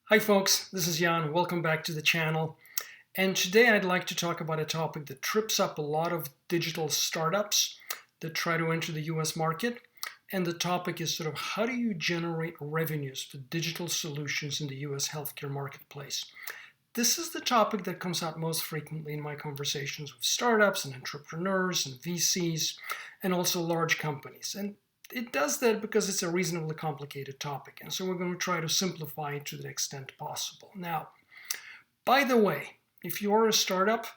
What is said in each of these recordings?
Hi folks, this is Jan. Welcome back to the channel. And today I'd like to talk about a topic that trips up a lot of digital startups that try to enter the US market. And the topic is sort of how do you generate revenues for digital solutions in the US healthcare marketplace? This is the topic that comes out most frequently in my conversations with startups and entrepreneurs and VCs and also large companies. And it does that because it's a reasonably complicated topic. And so we're going to try to simplify it to the extent possible. Now, by the way, if you are a startup,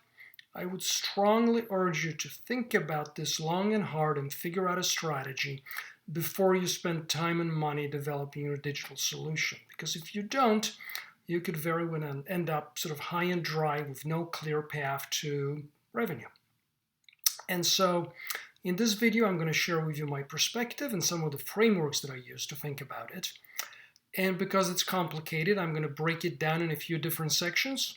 I would strongly urge you to think about this long and hard and figure out a strategy before you spend time and money developing your digital solution. Because if you don't, you could very well end up sort of high and dry with no clear path to revenue. And so in this video, I'm going to share with you my perspective and some of the frameworks that I use to think about it. And because it's complicated, I'm going to break it down in a few different sections,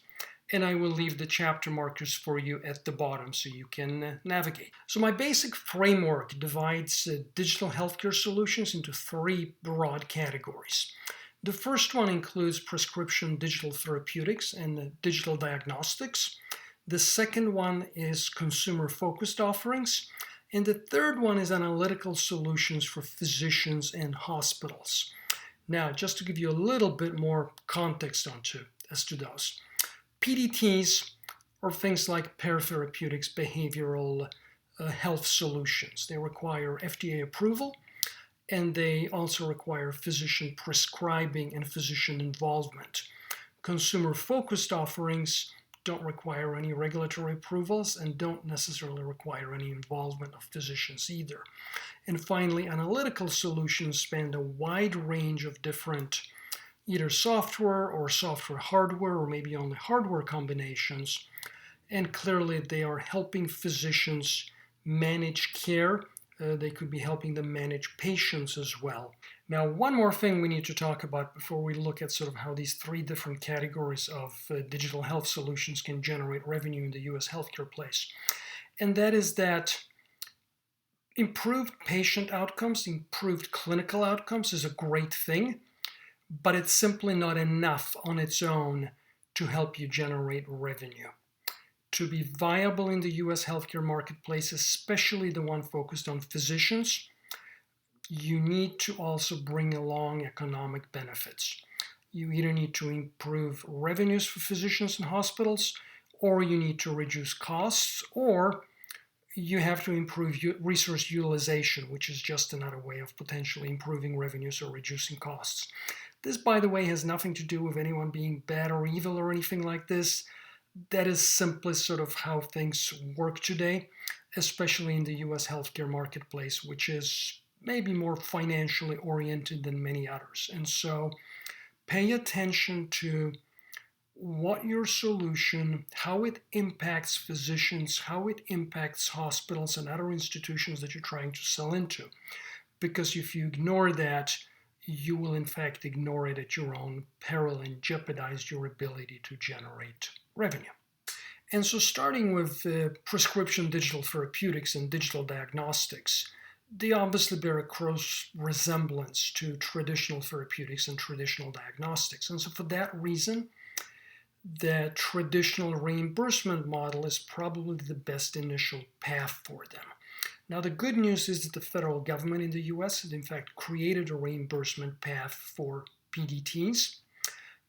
and I will leave the chapter markers for you at the bottom so you can navigate. So my basic framework divides digital healthcare solutions into three broad categories. The first one includes prescription digital therapeutics and digital diagnostics. The second one is consumer-focused offerings. And the third one is analytical solutions for physicians and hospitals. Now, just to give you a little bit more context as to those. PDTs are things like pair therapeutics, behavioral health solutions. They require FDA approval, and they also require physician prescribing and physician involvement. Consumer-focused offerings don't require any regulatory approvals and don't necessarily require any involvement of physicians either. And finally, analytical solutions span a wide range of different either software or software hardware or maybe only hardware combinations. And clearly they are helping physicians manage care. They could be helping them manage patients as well. Now, one more thing we need to talk about before we look at sort of how these three different categories of digital health solutions can generate revenue in the US healthcare place. And that is that improved patient outcomes, improved clinical outcomes is a great thing, but it's simply not enough on its own to help you generate revenue. To be viable in the US healthcare marketplace, especially the one focused on physicians, you need to also bring along economic benefits. You either need to improve revenues for physicians and hospitals, or you need to reduce costs, or you have to improve resource utilization, which is just another way of potentially improving revenues or reducing costs. This, by the way, has nothing to do with anyone being bad or evil or anything like this. That is simply sort of how things work today, especially in the US healthcare marketplace, which is maybe more financially oriented than many others. And so pay attention to what your solution, how it impacts physicians, how it impacts hospitals and other institutions that you're trying to sell into. Because if you ignore that, you will in fact ignore it at your own peril and jeopardize your ability to generate revenue. And so starting with prescription digital therapeutics and digital diagnostics, they obviously bear a close resemblance to traditional therapeutics and traditional diagnostics. And so for that reason, the traditional reimbursement model is probably the best initial path for them. Now, the good news is that the federal government in the US has in fact created a reimbursement path for PDTs.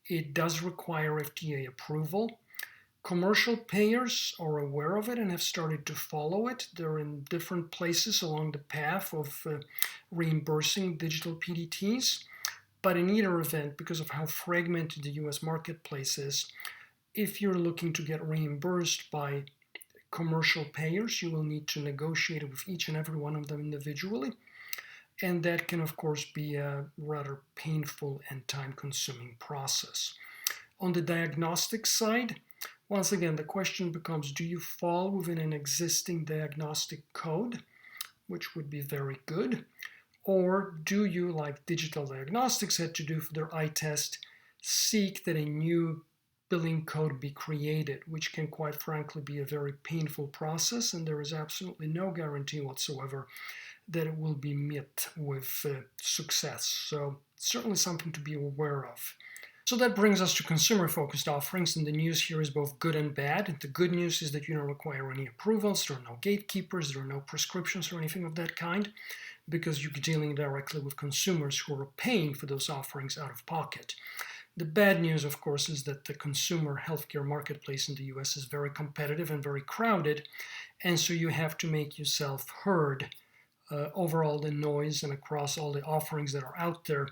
It does require FDA approval. Commercial payers are aware of it and have started to follow it. They're in different places along the path of reimbursing digital PDTs. But in either event, because of how fragmented the US marketplace is, if you're looking to get reimbursed by commercial payers, you will need to negotiate with each and every one of them individually. And that can, of course, be a rather painful and time-consuming process. On the diagnostic side, once again, the question becomes, do you fall within an existing diagnostic code, which would be very good, or do you, like Digital Diagnostics had to do for their eye test, seek that a new billing code be created, which can quite frankly be a very painful process, and there is absolutely no guarantee whatsoever that it will be met with success. So certainly something to be aware of. So that brings us to consumer-focused offerings, and the news here is both good and bad. The good news is that you don't require any approvals, there are no gatekeepers, there are no prescriptions or anything of that kind, because you're dealing directly with consumers who are paying for those offerings out of pocket. The bad news, of course, is that the consumer healthcare marketplace in the US is very competitive and very crowded, and so you have to make yourself heard over all the noise and across all the offerings that are out there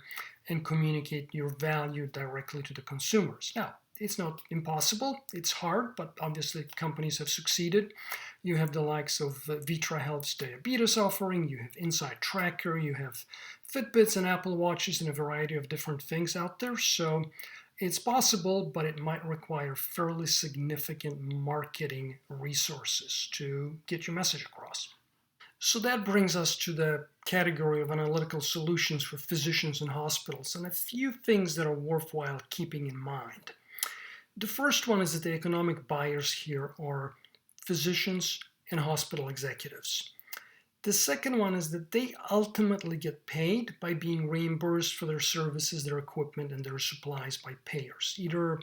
and communicate your value directly to the consumers. Now, it's not impossible, it's hard, but obviously companies have succeeded. You have the likes of Vitra Health's diabetes offering, you have Inside Tracker, you have Fitbits and Apple Watches and a variety of different things out there. So it's possible, but it might require fairly significant marketing resources to get your message across. So that brings us to the category of analytical solutions for physicians and hospitals, and a few things that are worthwhile keeping in mind. The first one is that the economic buyers here are physicians and hospital executives. The second one is that they ultimately get paid by being reimbursed for their services, their equipment, and their supplies by payers, either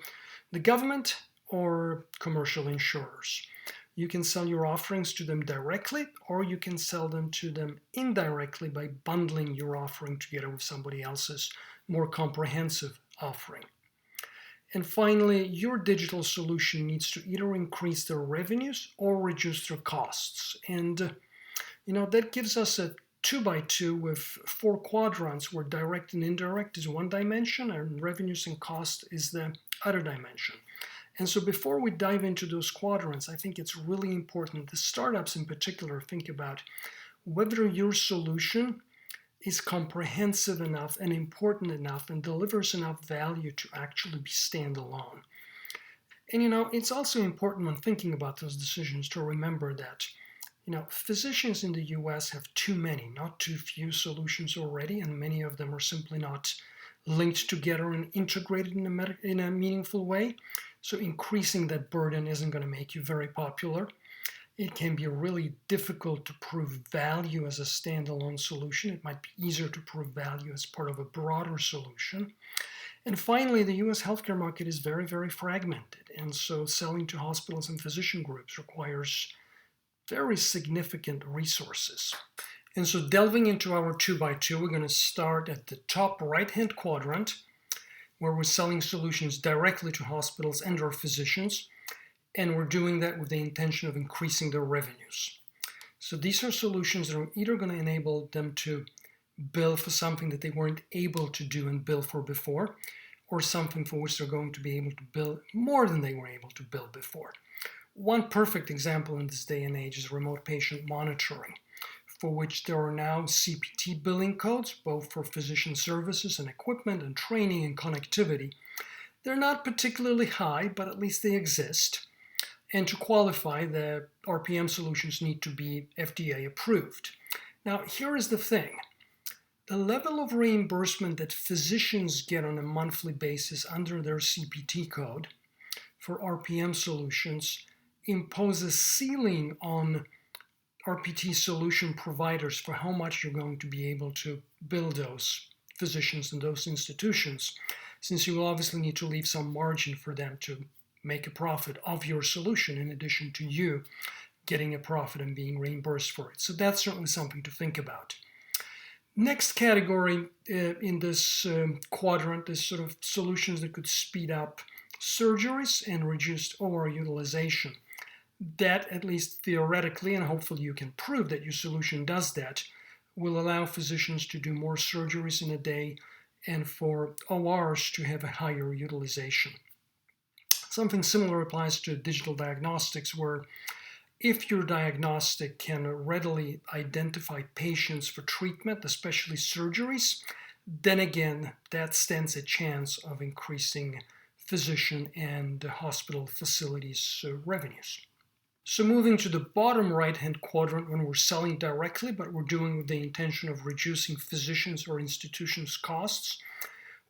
the government or commercial insurers. You can sell your offerings to them directly, or you can sell them to them indirectly by bundling your offering together with somebody else's more comprehensive offering. And finally, your digital solution needs to either increase their revenues or reduce their costs. And that gives us a 2x2 with 4 quadrants where direct and indirect is one dimension and revenues and cost is the other dimension. And so before we dive into those quadrants, I think it's really important, the startups in particular, think about whether your solution is comprehensive enough and important enough and delivers enough value to actually be standalone. And it's also important when thinking about those decisions to remember that physicians in the US have too many, not too few solutions already, and many of them are simply not linked together and integrated in a meaningful way. So increasing that burden isn't going to make you very popular. It can be really difficult to prove value as a standalone solution. It might be easier to prove value as part of a broader solution. And finally, the US healthcare market is very, very fragmented. And so selling to hospitals and physician groups requires very significant resources. And so delving into our 2x2, we're going to start at the top right-hand quadrant, where we're selling solutions directly to hospitals and or physicians, and we're doing that with the intention of increasing their revenues. So these are solutions that are either going to enable them to bill for something that they weren't able to do and bill for before, or something for which they're going to be able to bill more than they were able to bill before. One perfect example in this day and age is remote patient monitoring, for which there are now CPT billing codes, both for physician services and equipment and training and connectivity. They're not particularly high, but at least they exist. And to qualify, the RPM solutions need to be FDA approved. Now, here is the thing. The level of reimbursement that physicians get on a monthly basis under their CPT code for RPM solutions imposes a ceiling on RPT solution providers for how much you're going to be able to bill those physicians and those institutions, since you will obviously need to leave some margin for them to make a profit of your solution in addition to you getting a profit and being reimbursed for it. So that's certainly something to think about. Next category in this quadrant is sort of solutions that could speed up surgeries and reduce OR utilization. That, at least theoretically, and hopefully you can prove that your solution does that, will allow physicians to do more surgeries in a day and for ORs to have a higher utilization. Something similar applies to digital diagnostics, where if your diagnostic can readily identify patients for treatment, especially surgeries, then again, that stands a chance of increasing physician and hospital facilities' revenues. So moving to the bottom right-hand quadrant, when we're selling directly, but we're doing with the intention of reducing physicians' or institutions' costs,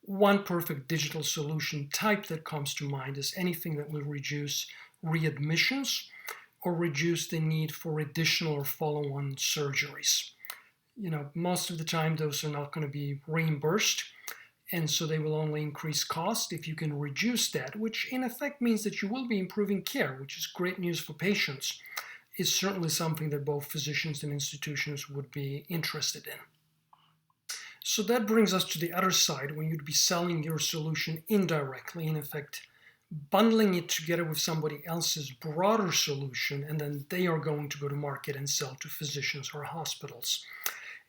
one perfect digital solution type that comes to mind is anything that will reduce readmissions or reduce the need for additional or follow-on surgeries. Most of the time those are not going to be reimbursed, And so they will only increase cost. If you can reduce that, which in effect means that you will be improving care, which is great news for patients, is certainly something that both physicians and institutions would be interested in. So that brings us to the other side, when you'd be selling your solution indirectly, in effect, bundling it together with somebody else's broader solution, and then they are going to go to market and sell to physicians or hospitals.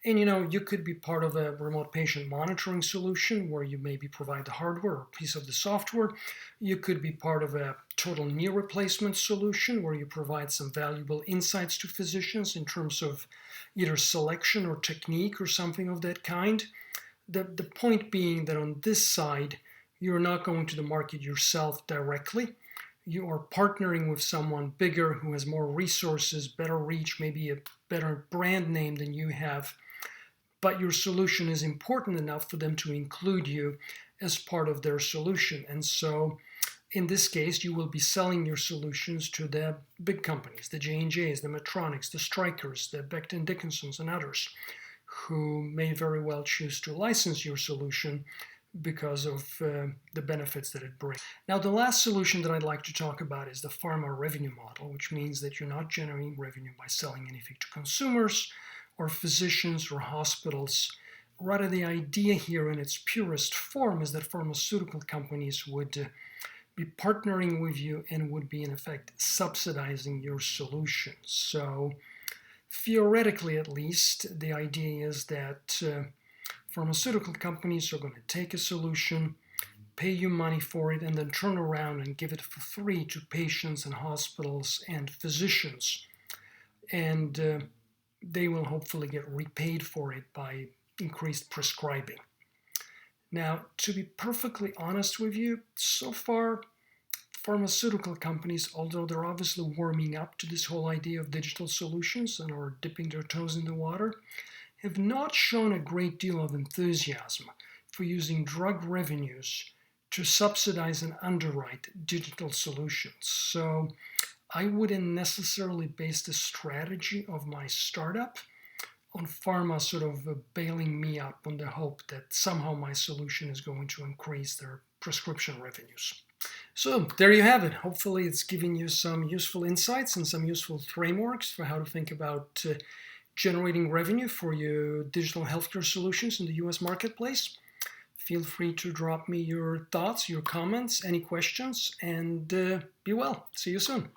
And you could be part of a remote patient monitoring solution where you maybe provide the hardware or a piece of the software. You could be part of a total knee replacement solution where you provide some valuable insights to physicians in terms of either selection or technique or something of that kind. The point being that on this side, you're not going to the market yourself directly. You are partnering with someone bigger who has more resources, better reach, maybe a better brand name than you have. But your solution is important enough for them to include you as part of their solution. And so in this case, you will be selling your solutions to the big companies, the J&Js, the Medtronics, the Strykers, the Becton Dickinsons, and others, who may very well choose to license your solution because of the benefits that it brings. Now, the last solution that I'd like to talk about is the pharma revenue model, which means that you're not generating revenue by selling anything to consumers or physicians or hospitals. Rather, the idea here in its purest form is that pharmaceutical companies would be partnering with you and would be, in effect, subsidizing your solution. So, theoretically at least, the idea is that pharmaceutical companies are going to take a solution, pay you money for it, and then turn around and give it for free to patients and hospitals and physicians. And they will hopefully get repaid for it by increased prescribing. Now, to be perfectly honest with you, so far, pharmaceutical companies, although they're obviously warming up to this whole idea of digital solutions and are dipping their toes in the water, have not shown a great deal of enthusiasm for using drug revenues to subsidize and underwrite digital solutions. So I wouldn't necessarily base the strategy of my startup on pharma sort of bailing me up on the hope that somehow my solution is going to increase their prescription revenues. So there you have it. Hopefully it's giving you some useful insights and some useful frameworks for how to think about generating revenue for your digital healthcare solutions in the US marketplace. Feel free to drop me your thoughts, your comments, any questions, and be well. See you soon.